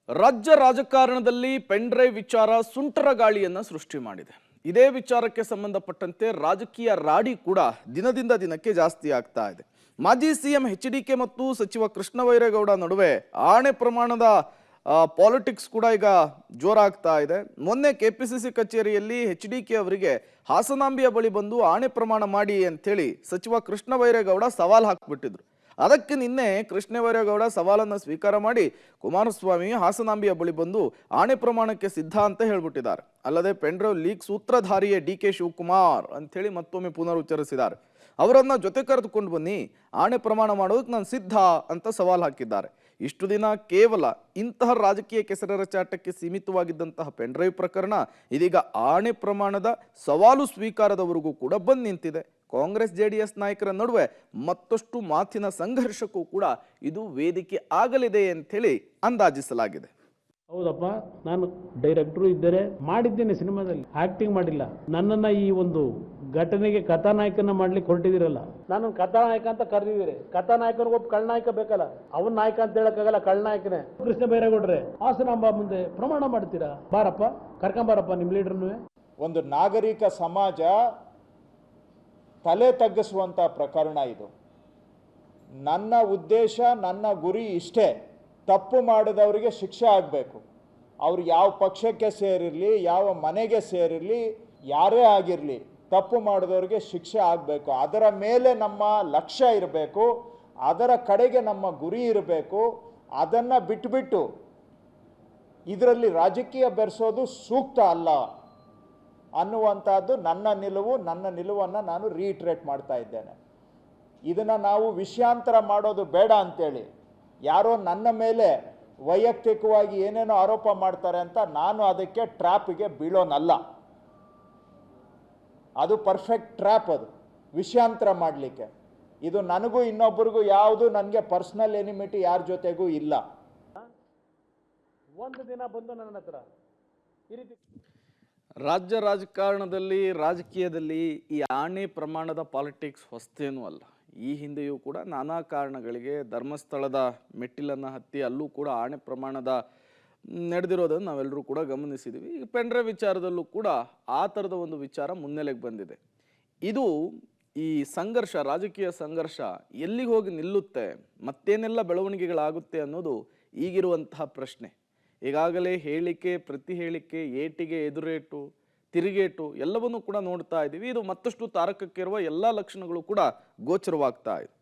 ರಾಜ್ಯ ರಾಜಕಾರಣದಲ್ಲಿ pen drive ವಿಚಾರ ಸುಂಟರ ಗಾಳಿಯನ್ನ ಸೃಷ್ಟಿ ಮಾಡಿದೆ. ಇದೇ ವಿಚಾರಕ್ಕೆ ಸಂಬಂಧಪಟ್ಟಂತೆ ರಾಜಕೀಯ ರಾಡಿ ಕೂಡ ದಿನದಿಂದ ದಿನಕ್ಕೆ ಜಾಸ್ತಿ ಆಗ್ತಾ ಇದೆ. ಮಾಜಿ ಸಿಎಂ ಎಚ್.ಡಿ.ಕೆ ಮತ್ತು ಸಚಿವ ಕೃಷ್ಣ ಬೈರೇಗೌಡ ನಡುವೆ ಆಣೆ ಪ್ರಮಾಣದ ಪಾಲಿಟಿಕ್ಸ್ ಕೂಡ ಈಗ ಜೋರಾಗ್ತಾ ಇದೆ. ಮೊನ್ನೆ ಕೆಪಿಸಿಸಿ ಕಚೇರಿಯಲ್ಲಿ ಎಚ್.ಡಿ.ಕೆ ಅವರಿಗೆ ಹಾಸನಾಂಬಿಯ ಬಳಿ ಬಂದು ಆಣೆ ಪ್ರಮಾಣ ಮಾಡಿ ಅಂತೇಳಿ ಸಚಿವ ಕೃಷ್ಣ ಬೈರೇಗೌಡ ಸವಾಲ್ ಹಾಕಿಬಿಟ್ಟಿದ್ರು. ಅದಕ್ಕೆ ನಿನ್ನೆ ಕೃಷ್ಣ ಬೈರೇಗೌಡ ಸವಾಲನ್ನು ಸ್ವೀಕಾರ ಮಾಡಿ ಕುಮಾರಸ್ವಾಮಿ ಹಾಸನಾಂಬಿಯ ಬಳಿ ಬಂದು ಆಣೆ ಪ್ರಮಾಣಕ್ಕೆ ಸಿದ್ಧ ಅಂತ ಹೇಳ್ಬಿಟ್ಟಿದ್ದಾರೆ. ಅಲ್ಲದೆ ಪೆನ್ಡ್ರೈವ್ ಲೀಕ್ ಸೂತ್ರಧಾರಿಯೇ ಡಿ.ಕೆ. ಶಿವಕುಮಾರ್ ಅಂತೇಳಿ ಮತ್ತೊಮ್ಮೆ ಪುನರುಚ್ಚರಿಸಿದ್ದಾರೆ. ಅವರನ್ನ ಜೊತೆ ಕರೆದುಕೊಂಡು ಬನ್ನಿ, ಆಣೆ ಪ್ರಮಾಣ ಮಾಡೋದಕ್ಕೆ ನಾನು ಸಿದ್ಧ ಅಂತ ಸವಾಲ್ ಹಾಕಿದ್ದಾರೆ. ಇಷ್ಟು ದಿನ ಕೇವಲ ಇಂತಹ ರಾಜಕೀಯ ಕೆಸರರ ಚಾಟಕ್ಕೆ ಸೀಮಿತವಾಗಿದ್ದಂತಹ ಪೆನ್ಡ್ರೈವ್ ಪ್ರಕರಣ ಇದೀಗ ಆಣೆ ಪ್ರಮಾಣದ ಸವಾಲು ಸ್ವೀಕಾರದವರೆಗೂ ಕೂಡ ಬಂದು ನಿಂತಿದೆ. ಕಾಂಗ್ರೆಸ್ ಜೆಡಿಎಸ್ ನಾಯಕರ ನಡುವೆ ಮತ್ತಷ್ಟು ಮಾತಿನ ಸಂಘರ್ಷಕ್ಕೂ ಕೂಡ ಇದು ವೇದಿಕೆ ಆಗಲಿದೆ ಅಂತೇಳಿ ಅಂದಾಜಿಸಲಾಗಿದೆ. ಹೌದಪ್ಪ, ನಾನು ಡೈರೆಕ್ಟರ್ ಇದ್ದರೆ ಮಾಡಿದ್ದೇನೆ, ಸಿನಿಮಾದಲ್ಲಿ ಆಕ್ಟಿಂಗ್ ಮಾಡಿಲ್ಲ. ನನ್ನನ್ನ ಈ ಒಂದು ಘಟನೆಗೆ ಕಥಾನಾಯಕನ ಮಾಡ್ಲಿಕ್ಕೆ ಹೊರಟಿದಿರಲ್ಲ. ನಾನು ಕಥಾನಾಯಕ ಅಂತ ಕರೆದಿದ್ದೀರಿ. ಕಥಾನಾಯಕನಿಗೆ ಒಬ್ಬ ಕಳ್ಳನಾಯಕ ಬೇಕಲ್ಲ, ಅವನ್ ನಾಯಕ ಅಂತ ಹೇಳಕ್ಕಾಗಲ್ಲ, ಕಳ್ಳನಾಯಕನೇ. ಕೃಷ್ಣ ಬೈರೇಗೌಡ್ರೆ ಹಾಸನಾಂಬ ಮುಂದೆ ಪ್ರಮಾಣ ಮಾಡ್ತೀರಾ? ಬಾರಪ್ಪ, ಕರ್ಕೊಂಬಾರಪ್ಪ ನಿಮ್ ಲೀಡರ್ನು. ಒಂದು ನಾಗರಿಕ ಸಮಾಜ ತಲೆ ತಗ್ಗಿಸುವಂಥ ಪ್ರಕರಣ ಇದು. ನನ್ನ ಉದ್ದೇಶ, ನನ್ನ ಗುರಿ ಇಷ್ಟೇ, ತಪ್ಪು ಮಾಡಿದವರಿಗೆ ಶಿಕ್ಷೆ ಆಗಬೇಕು. ಅವ್ರು ಯಾವ ಪಕ್ಷಕ್ಕೆ ಸೇರಿರಲಿ, ಯಾವ ಮನೆಗೆ ಸೇರಿರಲಿ, ಯಾರೇ ಆಗಿರಲಿ, ತಪ್ಪು ಮಾಡಿದವರಿಗೆ ಶಿಕ್ಷೆ ಆಗಬೇಕು. ಅದರ ಮೇಲೆ ನಮ್ಮ ಲಕ್ಷ್ಯ ಇರಬೇಕು, ಅದರ ಕಡೆಗೆ ನಮ್ಮ ಗುರಿ ಇರಬೇಕು. ಅದನ್ನು ಬಿಟ್ಟುಬಿಟ್ಟು ಇದರಲ್ಲಿ ರಾಜಕೀಯ ಬೆರೆಸೋದು ಸೂಕ್ತ ಅಲ್ಲ ಅನ್ನುವಂಥದ್ದು ನನ್ನ ನಿಲುವನ್ನು ನಾನು ರೀಟ್ರೇಟ್ ಮಾಡ್ತಾ ಇದ್ದೇನೆ. ಇದನ್ನು ನಾವು ವಿಷಯಾಂತರ ಮಾಡೋದು ಬೇಡ ಅಂತೇಳಿ ಯಾರೋ ನನ್ನ ಮೇಲೆ ವೈಯಕ್ತಿಕವಾಗಿ ಏನೇನೋ ಆರೋಪ ಮಾಡ್ತಾರೆ ಅಂತ ನಾನು ಅದಕ್ಕೆ ಟ್ರ್ಯಾಪಿಗೆ ಬೀಳೋನಲ್ಲ. ಅದು ಪರ್ಫೆಕ್ಟ್ ಟ್ರ್ಯಾಪ್, ಅದು ವಿಷಯಾಂತರ ಮಾಡಲಿಕ್ಕೆ. ಇದು ನನಗೂ ಇನ್ನೊಬ್ಬರಿಗೂ ಯಾವುದು ನನಗೆ ಪರ್ಸನಲ್ ಎನಿಮಿಟಿ ಯಾರ ಜೊತೆಗೂ ಇಲ್ಲ. ಒಂದು ದಿನ ಬಂದು ನನ್ನ ಹತ್ರ ಈ ರೀತಿ ರಾಜ್ಯ ರಾಜಕಾರಣದಲ್ಲಿ, ರಾಜಕೀಯದಲ್ಲಿ ಈ ಆಣೆ ಪ್ರಮಾಣದ ಪಾಲಿಟಿಕ್ಸ್ ಹೊಸ್ತೇನೂ ಅಲ್ಲ. ಈ ಹಿಂದೆಯೂ ಕೂಡ ನಾನಾ ಕಾರಣಗಳಿಗೆ ಧರ್ಮಸ್ಥಳದ ಮೆಟ್ಟಿಲನ್ನು ಹತ್ತಿ ಅಲ್ಲೂ ಕೂಡ ಆಣೆ ಪ್ರಮಾಣದ ನಡೆದಿರೋದನ್ನು ನಾವೆಲ್ಲರೂ ಕೂಡ ಗಮನಿಸಿದ್ದೀವಿ. ಈಗ ಪೆನ್ಡ್ರೈವ್ ವಿಚಾರದಲ್ಲೂ ಕೂಡ ಆ ಥರದ ಒಂದು ವಿಚಾರ ಮುನ್ನೆಲೆಗೆ ಬಂದಿದೆ. ಇದು ಈ ಸಂಘರ್ಷ, ರಾಜಕೀಯ ಸಂಘರ್ಷ ಎಲ್ಲಿಗೆ ಹೋಗಿ ನಿಲ್ಲುತ್ತೆ, ಮತ್ತೇನೆಲ್ಲ ಬೆಳವಣಿಗೆಗಳಾಗುತ್ತೆ ಅನ್ನೋದು ಈಗಿರುವಂತಹ ಪ್ರಶ್ನೆ. ಈಗಾಗಲೇ ಹೇಳಿಕೆ, ಪ್ರತಿ ಹೇಳಿಕೆ, ಏಟಿಗೆ ಎದುರೇಟು, ತಿರುಗೇಟು ಎಲ್ಲವನ್ನೂ ಕೂಡ ನೋಡ್ತಾ ಇದ್ದೀವಿ. ಇದು ಮತ್ತಷ್ಟು ತಾರಕಕ್ಕಿರುವ ಎಲ್ಲ ಲಕ್ಷಣಗಳು ಕೂಡ ಗೋಚರವಾಗ್ತಾ ಇದೆ.